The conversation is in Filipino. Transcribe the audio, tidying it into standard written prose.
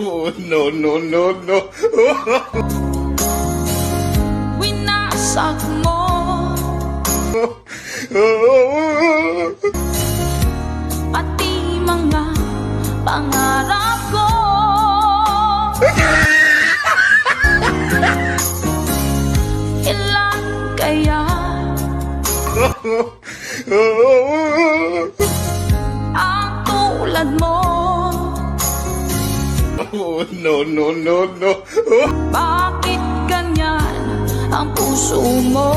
Oh, no, no, no, no. Winasak mo pati mga pangarap ko. Ilan kaya ang tulad mo? Oh, no, no, no, no. Bakit ganyan ang puso mo?